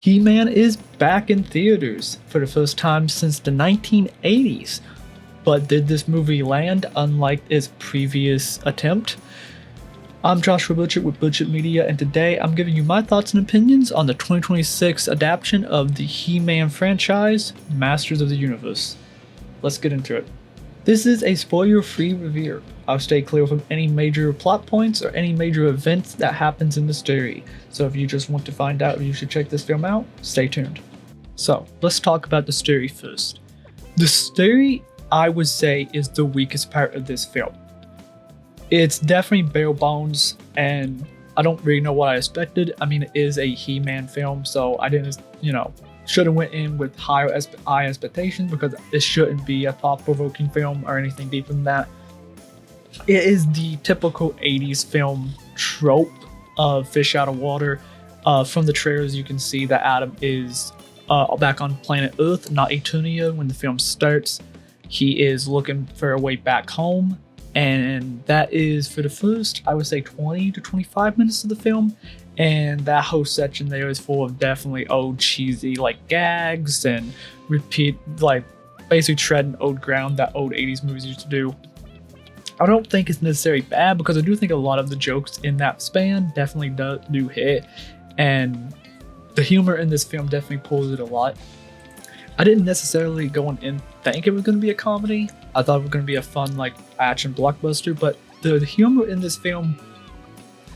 He-Man is back in theaters for the first time since the 1980s. But did this movie land unlike its previous attempt? I'm Joshua Burchett with Burchett Media, and today I'm giving you my thoughts and opinions on the 2026 adaptation of the He-Man franchise, Masters of the Universe. Let's get into it. This is a spoiler-free review. I'll stay clear from any major plot points or any major events that happens in the story. So if you just want to find out if you should check this film out, stay tuned. So, let's talk about the story first. The story, I would say, is the weakest part of this film. It's definitely bare bones, and I don't really know what I expected. I mean, it is a He-Man film, so I didn't, should have went in with high expectations because it shouldn't be a thought-provoking film or anything deeper than that. It is the typical 80s film trope of fish out of water. From the trailers, you can see that Adam is back on planet Earth, not Eternia, when the film starts. He is looking for a way back home, and that is for the first, I would say, 20 to 25 minutes of the film. And that whole section there is full of definitely old cheesy gags and repeat, basically treading old ground that old 80s movies used to do. I don't think it's necessarily bad because I do think a lot of the jokes in that span definitely do hit, and the humor in this film definitely pulls it a lot. I didn't necessarily go in think it was going to be a comedy. I thought it was going to be a fun action blockbuster, but the humor in this film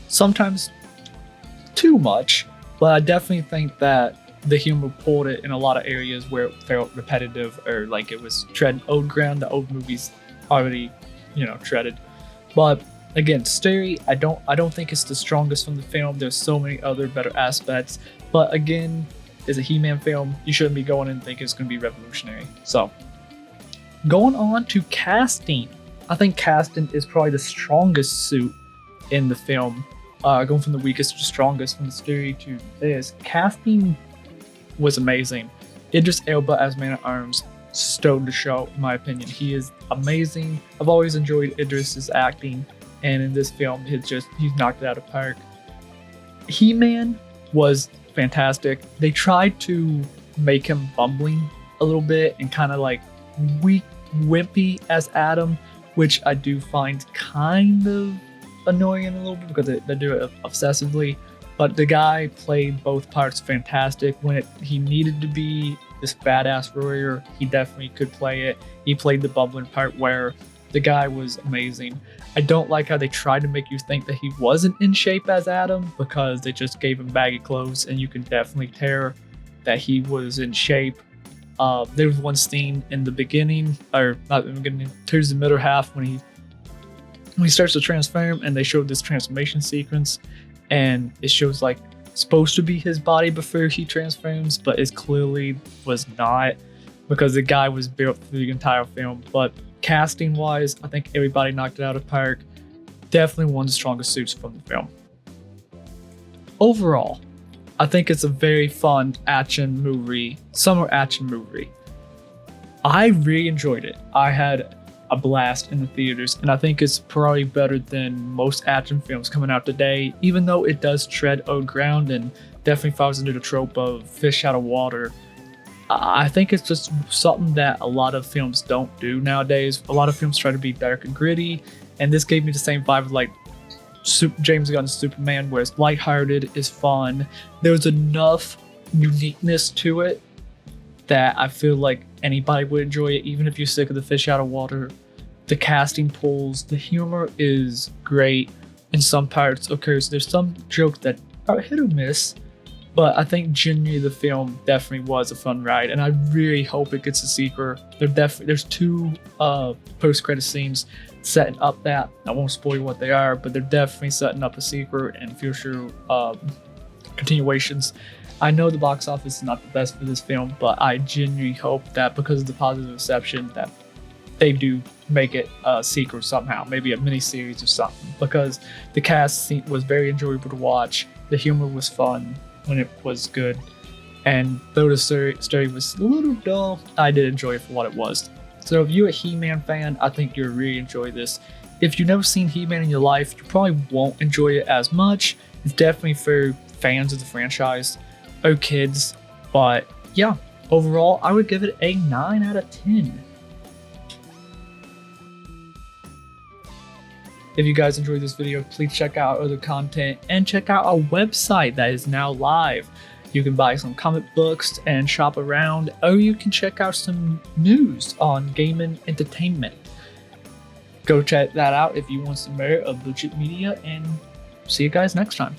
sometimes too much, but I definitely think that the humor pulled it in a lot of areas where it felt repetitive or it was treading old ground that old movies already treaded. But again, story, I don't think it's the strongest from the film. There's so many other better aspects, but again, it's a He-Man film. You shouldn't be going in thinking it's going to be revolutionary. So, going on to casting. I think casting is probably the strongest suit in the film. Going from the weakest to strongest from the story to this. Casting was amazing. Idris Elba as Man-at-Arms stole the show, in my opinion. He is amazing. I've always enjoyed Idris's acting, and in this film, he's knocked it out of the park. He-Man was fantastic. They tried to make him bumbling a little bit and kind of weak, wimpy as Adam, which I do find kind of annoying a little bit because they do it obsessively. But the guy played both parts fantastic. When he needed to be this badass warrior, he definitely could play it. He played the bumbling part where the guy was amazing. I don't like how they tried to make you think that he wasn't in shape as Adam because they just gave him baggy clothes, and you can definitely tell that he was in shape. There was one scene in the beginning, or not in the beginning, towards the middle half when he starts to transform, and they showed this transformation sequence, and it shows supposed to be his body before he transforms, but it clearly was not because the guy was built through the entire film. But casting wise, I think everybody knocked it out of the park. Definitely one of the strongest suits from the film. Overall, I think it's a very fun action movie, summer action movie. I really enjoyed it. I had a blast in the theaters, and I think it's probably better than most action films coming out today, even though it does tread old ground and definitely falls into the trope of fish out of water. I think it's just something that a lot of films don't do nowadays. A lot of films try to be dark and gritty, and this gave me the same vibe of James Gunn's Superman, where it's lighthearted, it's fun. There's enough uniqueness to it that I feel like anybody would enjoy it, even if you're sick of the fish out of water. The casting pulls, the humor is great in some parts. Okay, so there's some jokes that are hit or miss, but I think genuinely the film definitely was a fun ride, and I really hope it gets a sequel. There's two post-credit scenes setting up that. I won't spoil what they are, but they're definitely setting up a sequel and future continuations. I know the box office is not the best for this film, but I genuinely hope that because of the positive reception that they do make it a sequel somehow, maybe a mini-series or something, because the cast was very enjoyable to watch. The humor was fun when it was good, and though the story was a little dull, I did enjoy it for what it was. So if you're a He-Man fan, I think you'll really enjoy this. If you've never seen He-Man in your life, you probably won't enjoy it as much. It's definitely for fans of the franchise. Oh Kids. But yeah, overall, I would give it a 9 out of 10. If you guys enjoyed this video, please check out other content and check out our website that is now live. You can buy some comic books and shop around, or you can check out some news on gaming entertainment. Go check that out if you want some more of Burchett Media, and see you guys next time.